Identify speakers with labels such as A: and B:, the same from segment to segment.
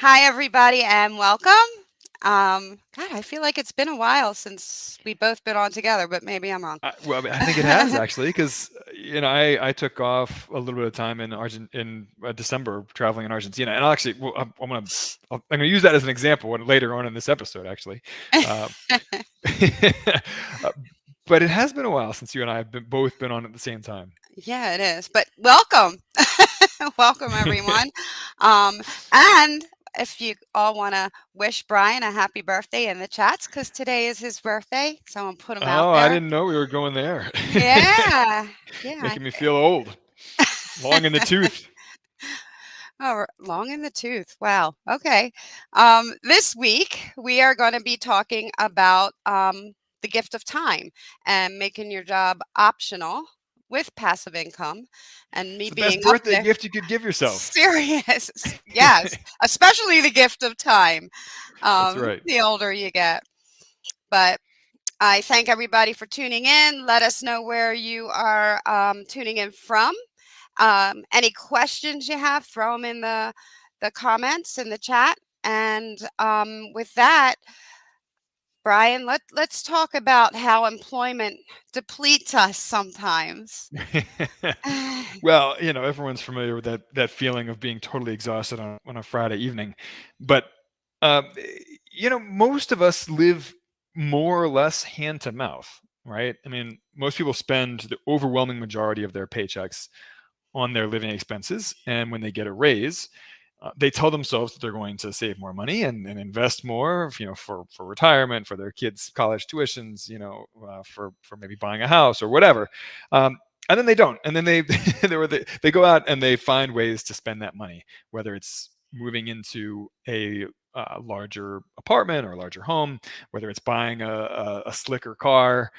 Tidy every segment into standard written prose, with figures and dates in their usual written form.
A: Hi, everybody, and welcome. God, I feel like it's been a while since we both been on together, but maybe I'm wrong.
B: I think it has actually, because I took off a little bit of time in December traveling in Argentina, and I'll actually I'm gonna use that as an example later on in this episode actually. Uh, uh, but it has been a while since you and I have both been on at the same time.
A: Yeah, it is. But welcome, welcome, everyone. Um, and if you all want to wish Brian a happy birthday in the chats, because today is his birthday, someone put him out
B: Oh, I
A: there.
B: didn't know we were going there.
A: Yeah, yeah.
B: Making me feel old, long in the tooth.
A: Oh, long in the tooth. Wow. Okay. This week we are going to be talking about the gift of time and making your job optional with passive income, and
B: It's
A: me
B: the best
A: being up
B: birthday
A: there.
B: gift you could give yourself.
A: Serious. Yes, especially the gift of time.
B: That's right.
A: The older you get. But I thank everybody for tuning in. Let us know where you are tuning in from. Any questions you have, throw them in the comments in the chat. And with that, Brian, let's talk about how employment depletes us sometimes.
B: Well, everyone's familiar with that feeling of being totally exhausted on a Friday evening, but um, most of us live more or less hand to mouth, right? I mean, most people spend the overwhelming majority of their paychecks on their living expenses, and when they get a raise, they tell themselves that they're going to save more money and invest more, for retirement, for their kids' college tuitions, for maybe buying a house or whatever. And then they don't, and then they they go out and they find ways to spend that money, whether it's moving into a larger apartment or a larger home, whether it's buying a slicker car,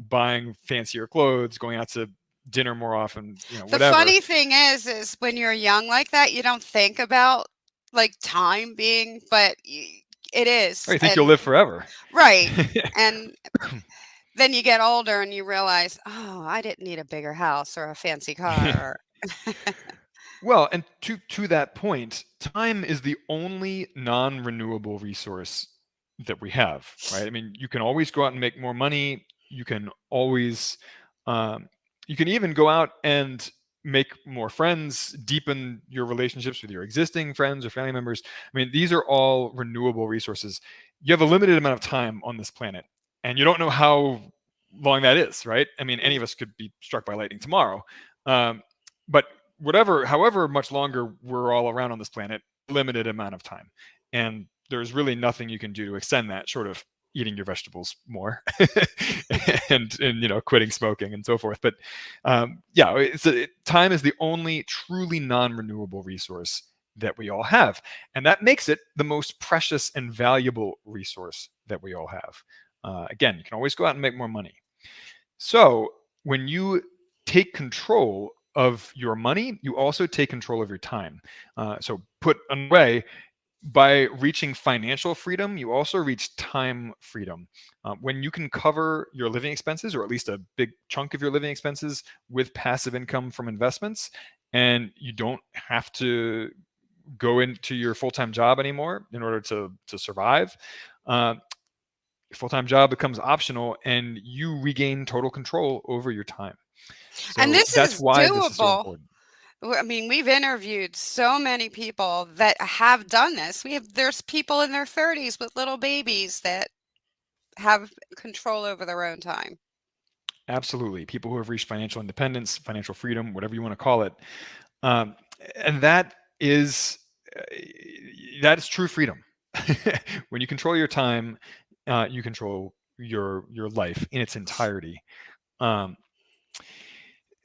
B: buying fancier clothes, going out to dinner more often,
A: The
B: whatever.
A: funny thing is when you're young like that, you don't think about like time being, but it
B: Or
A: is,
B: you think you'll
A: and
B: live forever.
A: right, and then you get older and you realize, "Oh, I didn't need a bigger house or a fancy car," or
B: Well, and to that point, time is the only non-renewable resource that we have, right? I mean, you can always go out and make more money. You can always, um, you can even go out and make more friends, deepen your relationships with your existing friends or family members. I mean, these are all renewable resources. You have a limited amount of time on this planet, and you don't know how long that is, right? I mean, any of us could be struck by lightning tomorrow. Um, but however much longer we're all around on this planet, limited amount of time, and there's really nothing you can do to extend that, short of eating your vegetables more and quitting smoking and so forth. But yeah, time is the only truly non-renewable resource that we all have, and that makes it the most precious and valuable resource that we all have. Again, you can always go out and make more money. So when you take control of your money, you also take control of your time. So put away, by reaching financial freedom, you also reach time freedom. When you can cover your living expenses, or at least a big chunk of your living expenses, with passive income from investments, and you don't have to go into your full-time job anymore in order to survive, uh, your full-time job becomes optional and you regain total control over your time.
A: and
B: So
A: this
B: that's
A: is
B: why this is so
A: doable.
B: important.
A: I mean, we've interviewed so many people that have done this. There's people in their 30s with little babies that have control over their own time.
B: Absolutely. People who have reached financial independence, financial freedom, whatever you want to call it. Um, and uh, that is true freedom. When you control your time, you control your life in its entirety. Um,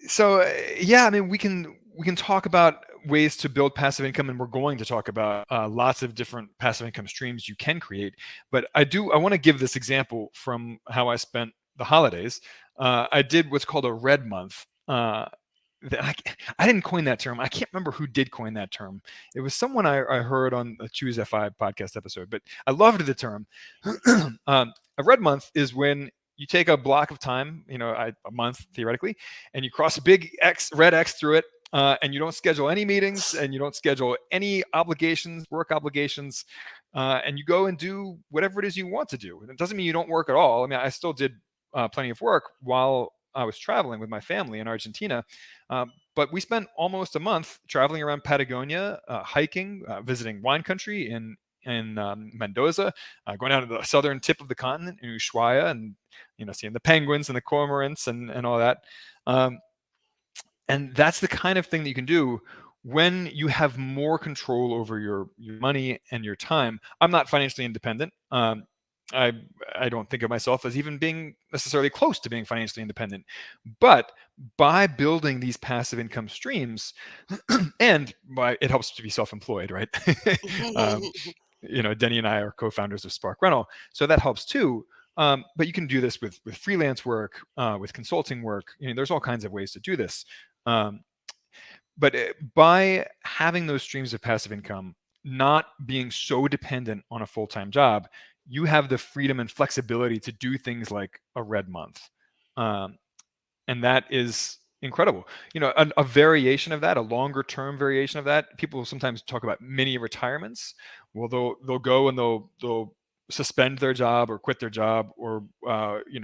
B: so yeah, I mean, we can talk about ways to build passive income, and we're going to talk about lots of different passive income streams you can create. But I want to give this example from how I spent the holidays. I did what's called a red month. I didn't coin that term. I can't remember who did coin that term. It was someone I heard on a Choose F5 podcast episode, but I loved the term. A red month is when you take a block of time, a month theoretically, and you cross a big red X through it, and you don't schedule any meetings, and you don't schedule any obligations, work obligations, and you go and do whatever it is you want to do. And it doesn't mean you don't work at all. I mean, I still did plenty of work while I was traveling with my family in Argentina. But we spent almost a month traveling around Patagonia, hiking, visiting wine country in Mendoza, going down to the southern tip of the continent in Ushuaia, and seeing the penguins and the cormorants and all that. Um, and that's the kind of thing that you can do when you have more control over your money and your time. I'm not financially independent. I I don't think of myself as even being necessarily close to being financially independent, but by building these passive income streams, and by it helps to be self-employed, right? um, Denny and I are co-founders of Spark Rental, so that helps too. But you can do this with freelance work, with consulting work. There's all kinds of ways to do this. Um, but by having those streams of passive income, not being so dependent on a full-time job, you have the freedom and flexibility to do things like a red month. Um, and that is incredible. A variation of that, a longer term variation of that, people sometimes talk about mini retirements. Well, they'll go and they'll suspend their job or quit their job, or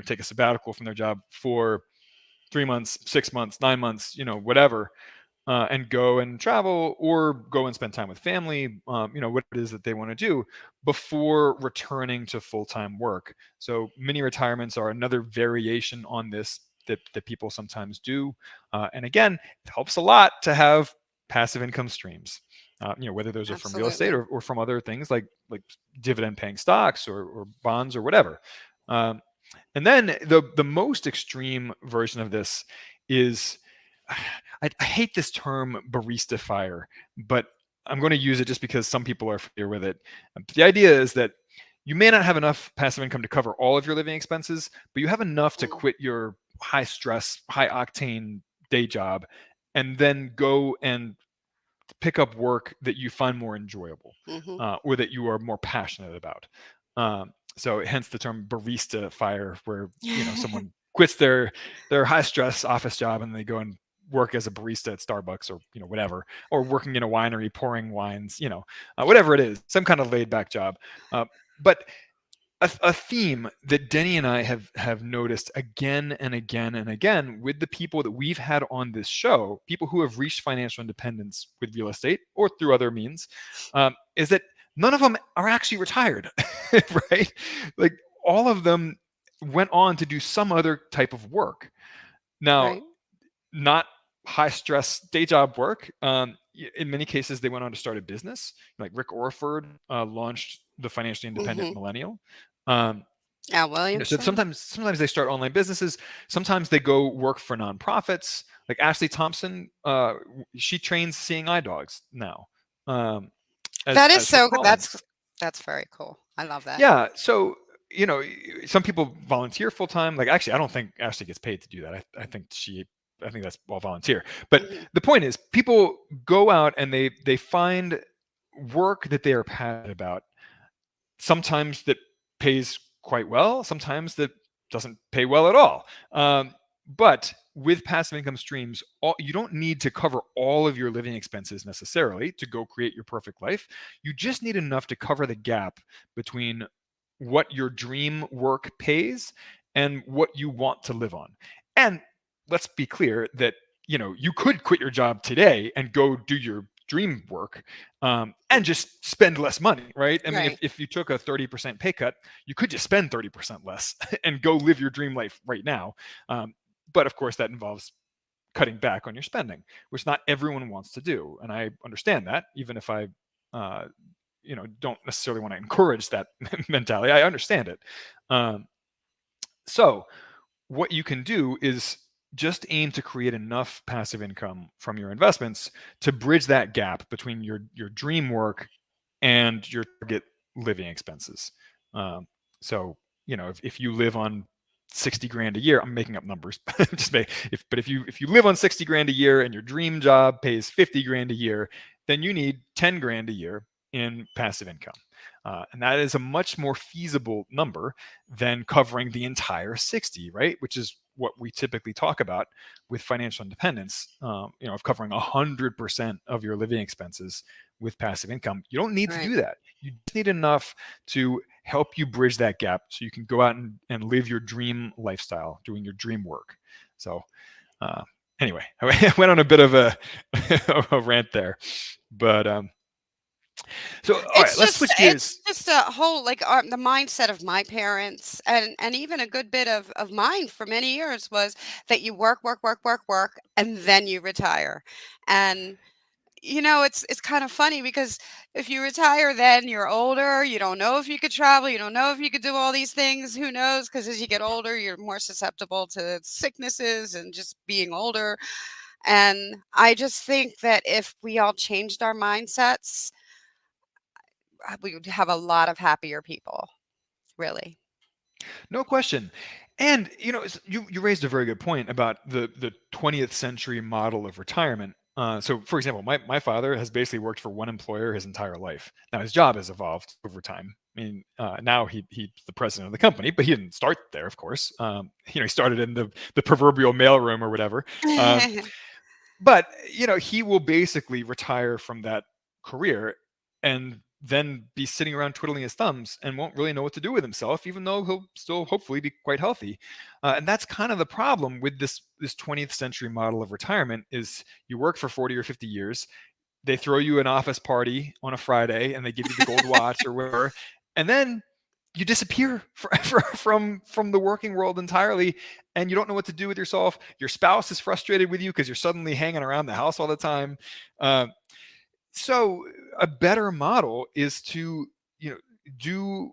B: take a sabbatical from their job for 3 months, 6 months, 9 months, whatever, and go and travel or go and spend time with family, what it is that they want to do before returning to full-time work. So mini retirements are another variation on this that people sometimes do. And again, it helps a lot to have passive income streams, whether those are from real estate
A: Absolutely.
B: or from other things like dividend paying stocks or bonds or whatever. Um, and then the most extreme version of this is, I hate this term barista fire, but I'm going to use it just because some people are familiar with it. The idea is that you may not have enough passive income to cover all of your living expenses, but you have enough to quit your high stress, high octane day job and then go and pick up work that you find more enjoyable,
A: Mm-hmm.
B: or that you are more passionate about. So hence the term barista fire, where someone quits their high stress office job and they go and work as a barista at Starbucks, or whatever, or working in a winery pouring wines, whatever it is, some kind of laid back job. But a theme that Denny and I have noticed again and again and again with the people that we've had on this show, people who have reached financial independence with real estate or through other means, is that none of them are actually retired, right? Like, all of them went on to do some other type of work. Now,
A: Right.
B: not high stress day job work. In many cases, they went on to start a business. Like Rick Orford launched the Financially Independent
A: Mm-hmm.
B: Millennial. Um,
A: Al
B: so
A: Williamson.
B: sometimes they start online businesses. Sometimes they go work for nonprofits. Like Ashley Thompson, she trains seeing eye dogs now, um,
A: That is
B: as her
A: so good.
B: calling.
A: That's very cool. I love that.
B: Yeah. So, some people volunteer full time. Like, actually, I don't think Ashley gets paid to do that. I think that's all volunteer. But
A: Hmm.
B: the point is, people go out and they find work that they are passionate about. Sometimes that pays quite well. Sometimes that doesn't pay well at all. But with passive income streams, you don't need to cover all of your living expenses necessarily to go create your perfect life. You just need enough to cover the gap between what your dream work pays and what you want to live on. And let's be clear that you could quit your job today and go do your dream work, and just spend less money, right? I mean,
A: Right.
B: if you took a 30% pay cut, you could just spend 30% less and go live your dream life right now. um, but of course that involves cutting back on your spending, which not everyone wants to do, and I understand that, even if I uh, don't necessarily want to encourage that mentality. I understand it. um, so what you can do is just aim to create enough passive income from your investments to bridge that gap between your dream work and your target living expenses. Um, so if you live on 60 grand a year, I'm making up numbers, if you live on 60 grand a year and your dream job pays 50 grand a year, then you need 10 grand a year in passive income. And that is a much more feasible number than covering the entire 60, right? Which is what we typically talk about with financial independence, of covering 100% of your living expenses with passive income. You don't need to
A: Right.
B: do that. You just need enough to help you bridge that gap so you can go out and live your dream lifestyle, doing your dream work. So, uh, anyway, I went on a bit of a rant there, but so all right, let's switch
A: It's
B: gears.
A: just a whole, like, the mindset of my parents and even a good bit of mine for many years was that you work, work, work, work, work, and then you retire. And it's kind of funny because if you retire, then you're older, you don't know if you could travel, you don't know if you could do all these things, who knows? Because as you get older, you're more susceptible to sicknesses and just being older. And I just think that if we all changed our mindsets, we would have a lot of happier people, really.
B: No question. And you raised a very good point about the 20th century model of retirement. So, for example, my father has basically worked for one employer his entire life. Now his job has evolved over time. I mean, now he's the president of the company, but he didn't start there, of course. He started in the proverbial mailroom or whatever. Um, but he will basically retire from that career and then be sitting around twiddling his thumbs and won't really know what to do with himself, even though he'll still hopefully be quite healthy. And that's kind of the problem with this 20th century model of retirement: is you work for 40 or 50 years, they throw you an office party on a Friday and they give you the gold watch or whatever, and then you disappear from the working world entirely, and you don't know what to do with yourself. Your spouse is frustrated with you because you're suddenly hanging around the house all the time. So a better model is to do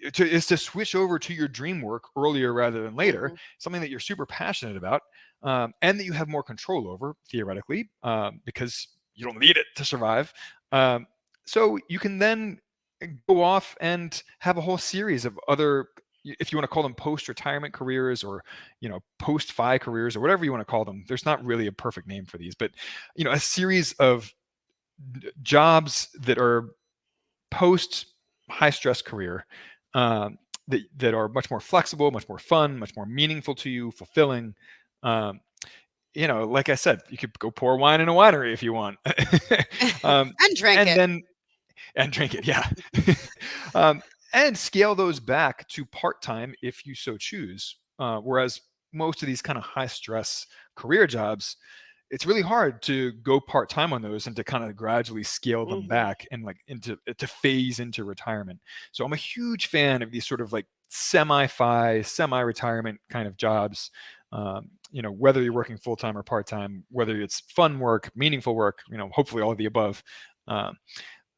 B: is to switch over to your dream work earlier rather than later,
A: Mhm.
B: something that you're super passionate about, and that you have more control over theoretically, because you don't need it to survive. Um, so you can then go off and have a whole series of other, if you want to call them post-retirement careers, or post-fi careers, or whatever you want to call them. There's not really a perfect name for these, but a series of jobs that are post high stress career, that are much more flexible, much more fun, much more meaningful to you, fulfilling. Um, like I said, you could go pour wine in a winery if you want, um,
A: And drink
B: and
A: it.
B: then and drink it, yeah, um, and scale those back to part time if you so choose. Whereas most of these kind of high stress career jobs, it's really hard to go part time on those and to kind of gradually scale them
A: Mhm.
B: back and like into to phase into retirement. So I'm a huge fan of these sort of like semi-fi, semi-retirement kind of jobs. Whether you're working full time or part time, whether it's fun work, meaningful work, hopefully all of the above. Um,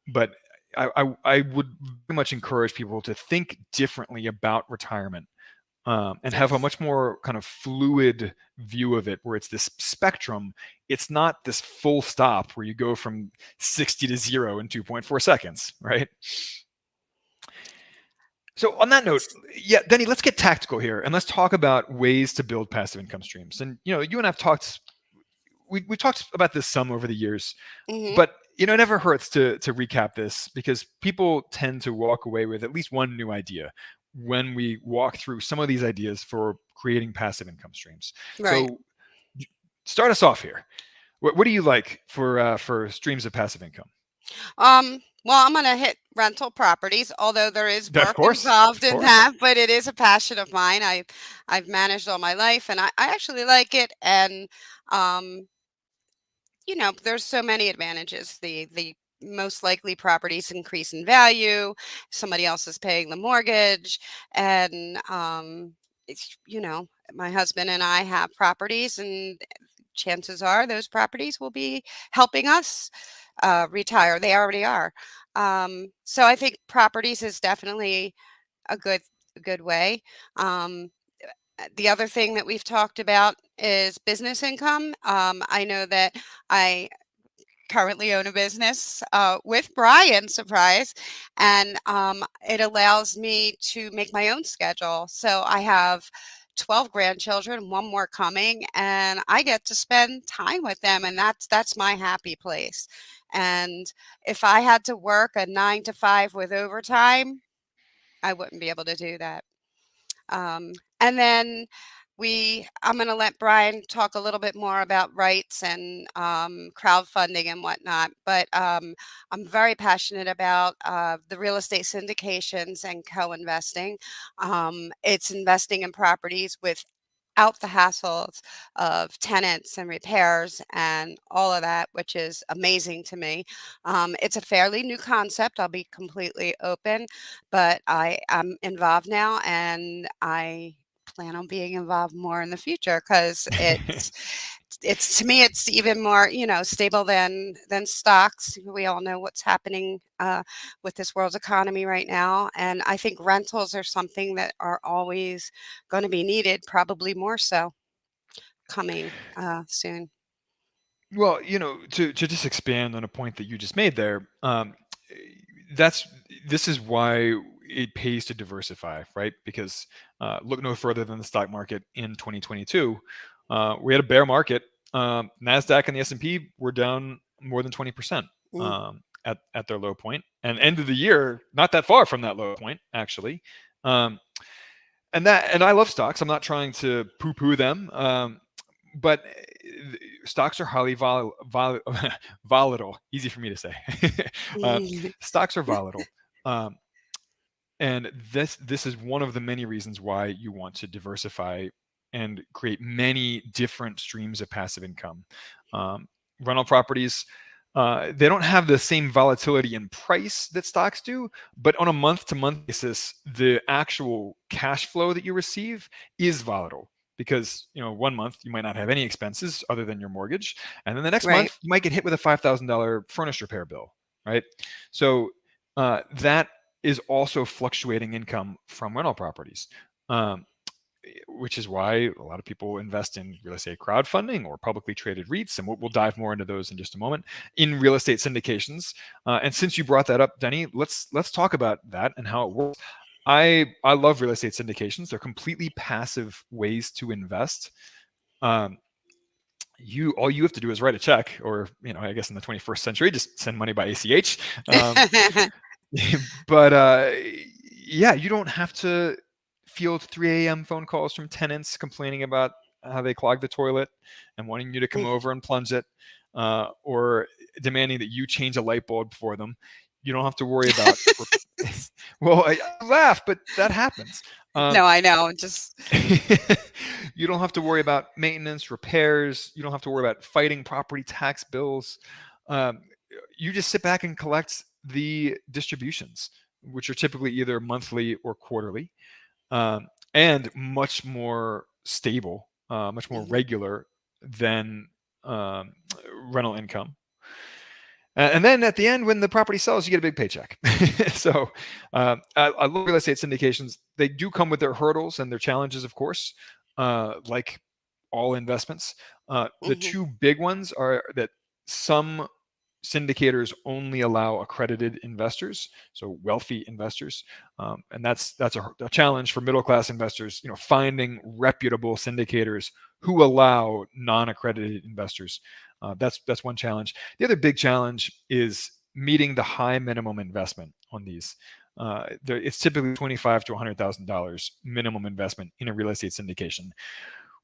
B: but I would very much encourage people to think differently about retirement, and have a
A: Yes.
B: much more kind of fluid view of it, where it's this spectrum. It's not this full stop where you go from 60 to 0 in 2.4 seconds, right? So on that note, yeah, Denny, let's get tactical here and let's talk about ways to build passive income streams. And you and I've talked, we talked about this some over the years,
A: Mhm.
B: but it never hurts to recap this, because people tend to walk away with at least one new idea when we walk through some of these ideas for creating passive income streams.
A: Right.
B: So start us off here. What do you like for streams of passive income?
A: Well, I'm gonna hit rental properties, although there is
B: Of
A: work
B: course,
A: involved
B: of
A: in
B: course.
A: that, but it is a passion of mine. I've managed all my life, and I actually like it. And um, there's so many advantages. The most likely properties increase in value. Somebody else is paying the mortgage, and it's my husband and I have properties, and chances are those properties will be helping us retire. They already are. So I think properties is definitely a good way. Um, the other thing that we've talked about is business income. I know that I currently own a business with Brian, surprise, and it allows me to make my own schedule. So I have 12 grandchildren, one more coming, and I get to spend time with them, and that's my happy place. And if I had to work a 9 to 5 with overtime, I wouldn't be able to do that. And then I'm going to let Brian talk a little bit more about rights and crowdfunding and whatnot, but I'm very passionate about the real estate syndications and co-investing. It's investing in properties without the hassles of tenants and repairs and all of that, which is amazing to me. It's a fairly new concept. I'll be completely open, but I am involved now, and I plan on being involved more in the future because it's to me it's even more stable than stocks. We all know what's happening with this world's economy right now, and I think rentals are something that are always going to be needed, probably more so coming soon.
B: Well, to just expand on a point that you just made there, that's this is why it pays to diversify, right? Because look no further than the stock market in 2022. We had a bear market. Nasdaq and the S&P were down more than 20%
A: Mm.
B: at their low point, and end of the year not that far from that low point actually. Um, and I love stocks. I'm not trying to poo-poo them. But stocks are highly volatile. Easy for me to say. uh, Stocks are volatile, um, and this is one of the many reasons why you want to diversify and create many different streams of passive income. Rental properties. They don't have the same volatility in price that stocks do, but on a month-to-month basis, the actual cash flow that you receive is volatile because 1 month you might not have any expenses other than your mortgage, and then the next
A: Right.
B: month you might get hit with a $5,000 furnace repair bill, right? So that is also fluctuating income from rental properties. Um, which is why a lot of people invest in real estate crowdfunding or publicly traded REITs, and we'll dive more into those in just a moment. In real estate syndications, and since you brought that up, Deni, let's talk about that and how it works. I love real estate syndications. They're completely passive ways to invest. Um, you all you have to do is write a check, or I guess in the 21st century, just send money by ACH. But yeah, you don't have to field 3 a.m. phone calls from tenants complaining about how they clog the toilet and wanting you to come over and plunge it, or demanding that you change a light bulb for them. You don't have to worry about. Well, I laugh, but that happens.
A: No, I know. Just
B: You don't have to worry about maintenance, repairs. You don't have to worry about fighting property tax bills. Um, you just sit back and collect the distributions, which are typically either monthly or quarterly, and much more stable, much more
A: Mhm.
B: regular than um, rental income. And then at the end, when the property sells, you get a big paycheck. So I love real estate syndications. They do come with their hurdles and their challenges, of course, like all investments. The
A: Mhm.
B: two big ones are that some syndicators only allow accredited investors, so wealthy investors, and that's a challenge for middle class investors. Finding reputable syndicators who allow non-accredited investors. That's one challenge. The other big challenge is meeting the high minimum investment on these. It's typically $25,000 to $100,000 minimum investment in a real estate syndication,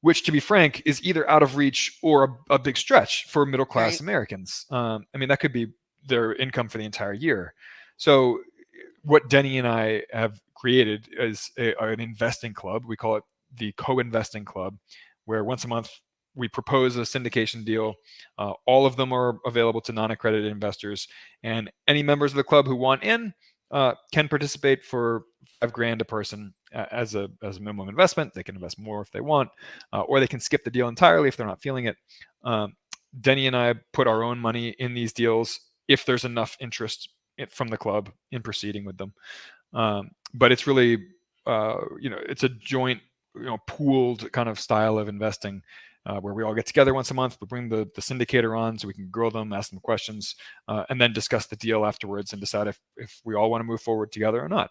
B: which, to be frank, is either out of reach or a big stretch for middle class
A: Right.
B: Americans. I mean, that could be their income for the entire year. So, what Deni and I have created is an investing club. We call it the co-investing club, where once a month we propose a syndication deal. All of them are available to non-accredited investors, and any members of the club who want in can participate for $5,000 a person as a minimum investment. They can invest more if they want, or they can skip the deal entirely if they're not feeling it. Um, Deni and I put our own money in these deals if there's enough interest from the club in proceeding with them. But it's really, it's a joint, pooled kind of style of investing. Where we all get together once a month, we bring the syndicator on so we can grill them, ask them questions, and then discuss the deal afterwards and decide if we all want to move forward together or not.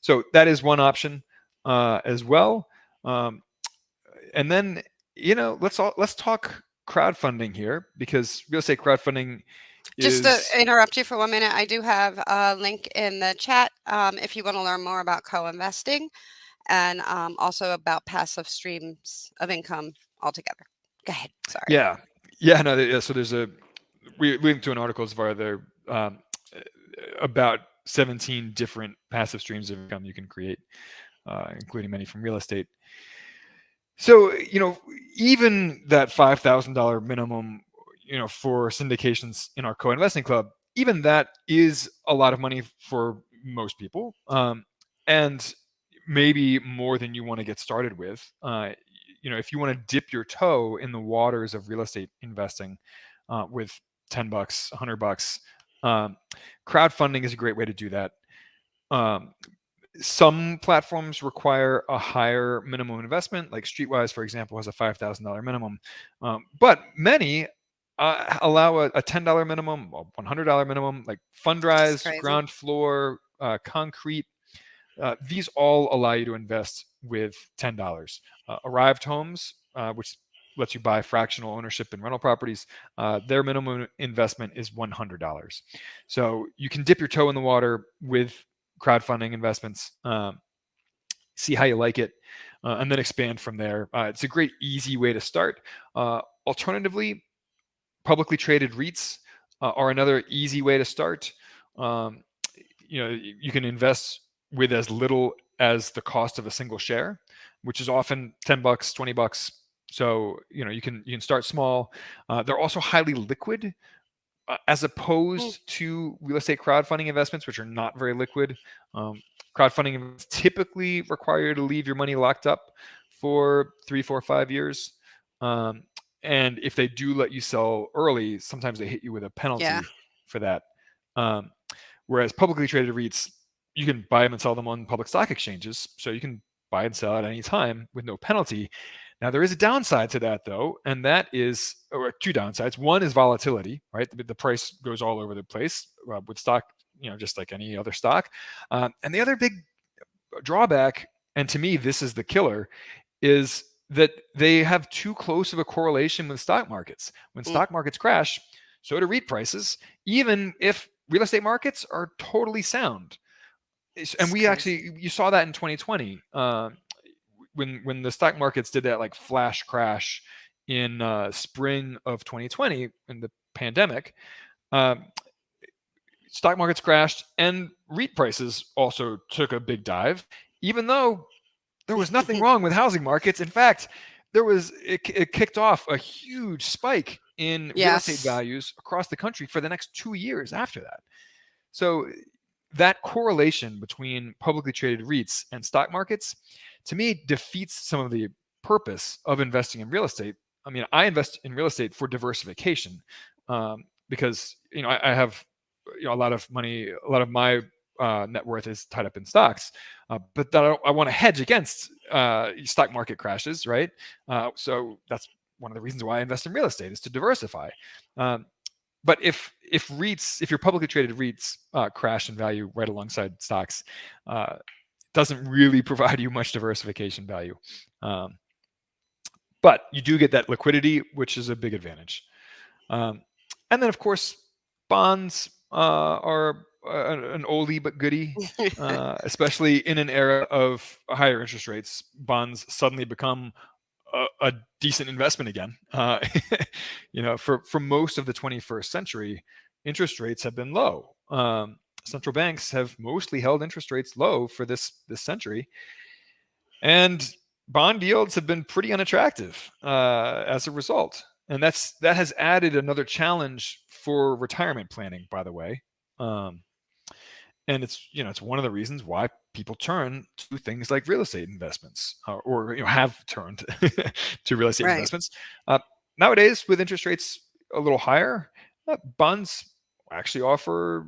B: So that is one option as well. Um, and then let's talk crowdfunding here, because real estate crowdfunding
A: Just to
B: is
A: interrupt you for 1 minute, I do have a link in the chat if you want to learn more about co investing. and also about passive streams of income altogether. Go ahead. Sorry.
B: Yeah, yeah, no, yeah. So there's a we linked to an article as far there about 17 different passive streams of income you can create, including many from real estate. So, even that $5,000 minimum, for syndications in our co-investing club, even that is a lot of money for most people, and maybe more than you want to get started with. If you want to dip your toe in the waters of real estate investing with $10, $100, um, crowdfunding is a great way to do that. Um, some platforms require a higher minimum investment, like Streetwise, for example, has a $5,000 minimum. But many allow a $10 minimum, a $100 minimum, like
A: Which is
B: Fundrise,
A: crazy.
B: Ground Floor, Concrete. These all allow you to invest with $10. Arrived Homes, which lets you buy fractional ownership in rental properties, their minimum investment is $100. So you can dip your toe in the water with crowdfunding investments, see how you like it, and then expand from there. It's a great, easy way to start. Alternatively, publicly traded REITs are another easy way to start. Um, you can invest with as little as the cost of a single share, which is often $10, $20. So you can start small. They're also highly liquid, as
A: Mm,
B: opposed to real estate crowdfunding investments, which are not very liquid. Crowdfunding investments typically require you to leave your money locked up for 3, 4, 5 years. Um, and if they do let you sell early, sometimes they hit you with a
A: yeah.
B: penalty for that. Um, Whereas publicly traded REITs, you can buy them and sell them on public stock exchanges. So you can buy and sell at any time with no penalty. Now, there is a downside to that, though, and that is, or two downsides. One is volatility, right? The price goes all over the place with stock, just like any other stock. And the other big drawback, and to me, this is the killer, is that they have too close of a correlation with stock markets. When
A: Mm,
B: stock markets crash, so do REIT prices, even if real estate markets are totally sound. And
A: it's
B: we
A: crazy.
B: actually, you saw that in 2020, when the stock markets did that like flash crash in spring of 2020 in the pandemic. Um, Stock markets crashed and REIT prices also took a big dive, even though there was nothing wrong with housing markets. In fact, it kicked off a huge spike in real estate
A: Yes.
B: values across the country for the next 2 years after that. So that correlation between publicly traded REITs and stock markets, to me, defeats some of the purpose of investing in real estate. I mean, I invest in real estate for diversification, because I have a lot of money, a lot of my net worth is tied up in stocks, but that I want to hedge against stock market crashes, right? So that's one of the reasons why I invest in real estate, is to diversify. Um, but if your publicly traded REITs crash in value right alongside stocks, uh, doesn't really provide you much diversification value. Um, but you do get that liquidity, which is a big advantage. Um, and then, of course, bonds are an oldie but goodie, especially in an era of higher interest rates. Bonds suddenly become a decent investment again. For most of the 21st century, interest rates have been low. Central banks have mostly held interest rates low for this century, and bond yields have been pretty unattractive as a result. And that has added another challenge for retirement planning, by the way. Um, and it's one of the reasons why people turn to things like real estate investments, or have turned to real estate
A: Right.
B: investments. Uh, Nowadays, with interest rates a little higher, bonds actually offer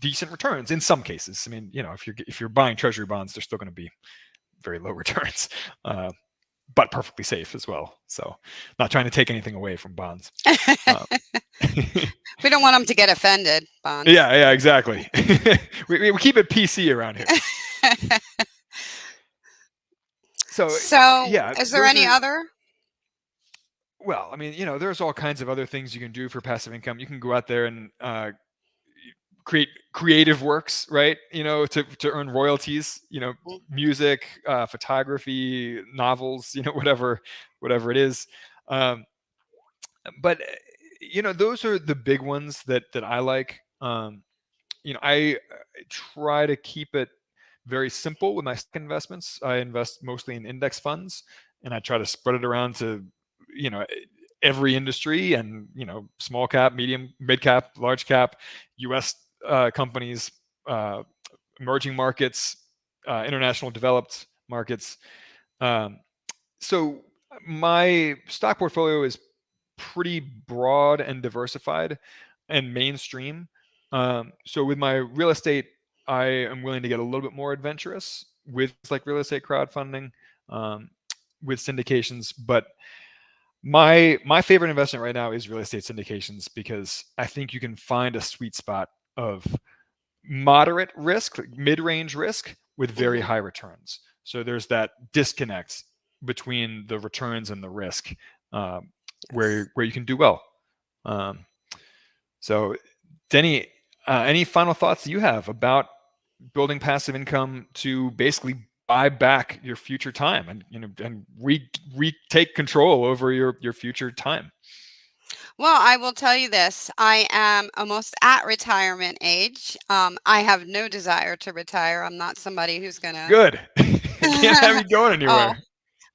B: decent returns in some cases. I mean, if you're buying treasury bonds, they're still going to be very low returns, but perfectly safe as well. So, not trying to take anything away from bonds. Uh,
A: We don't want them to get offended, bonds.
B: Yeah, exactly. we keep it PC around here. So
A: So,
B: yeah,
A: is there
B: those
A: any
B: are,
A: other?
B: well, I mean, there's all kinds of other things you can do for passive income. You can go out there and create creative works, right? To earn royalties.
A: Mm.
B: Music, photography, novels, whatever it is. Um, but those are the big ones that I like. I try to keep it very simple with my stock investments. I invest mostly in index funds, and I try to spread it around to you know every industry, and small cap, medium, mid cap, large cap, U.S. Companies, uh, emerging markets, international developed markets. Um, so my stock portfolio is pretty broad and diversified and mainstream. So with my real estate, I am willing to get a little bit more adventurous with like real estate crowdfunding, um, with syndications. But my favorite investment right now is real estate syndications, because I think you can find a sweet spot of moderate risk, like mid-range risk, with very
A: Mhm.
B: high returns. So there's that disconnect between the returns and the risk, um,
A: Yes.
B: where you can do well. Um, so, Denny, any final thoughts that you have about building passive income to basically buy back your future time, and retake control over your future time?
A: Well, I will tell you this. I am almost at retirement age. I have no desire to retire. I'm not somebody who's gonna.
B: Good. I can't have you going
A: Oh,
B: anywhere.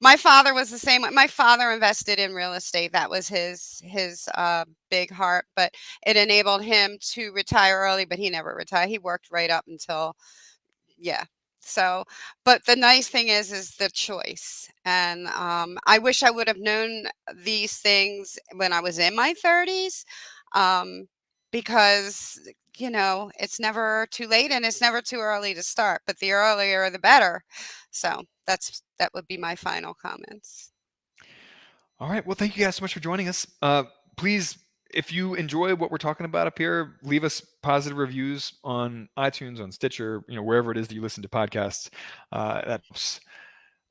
A: my father was the same way. My father invested in real estate. That was his big heart, but it enabled him to retire early. But he never retired. He worked right up until, yeah. So, but the nice thing is the choice. And I wish I would have known these things when I was in my 30s, um, because it's never too late and it's never too early to start. But the earlier, the better. So that would be my final comments.
B: All right. Well, thank you guys so much for joining us. Please, if you enjoy what we're talking about up here, leave us positive reviews on iTunes, on Stitcher, wherever it is that you listen to podcasts. That helps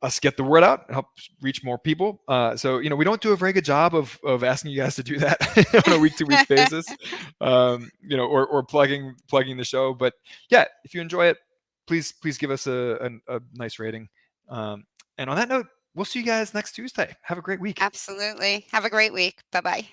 B: us get the word out, helps reach more people. So, we don't do a very good job of asking you guys to do that on a week to week basis, or plugging the show. But yeah, if you enjoy it, please give us a nice rating. And on that note, we'll see you guys next Tuesday. Have a great week.
A: Absolutely. Have a great week. Bye bye.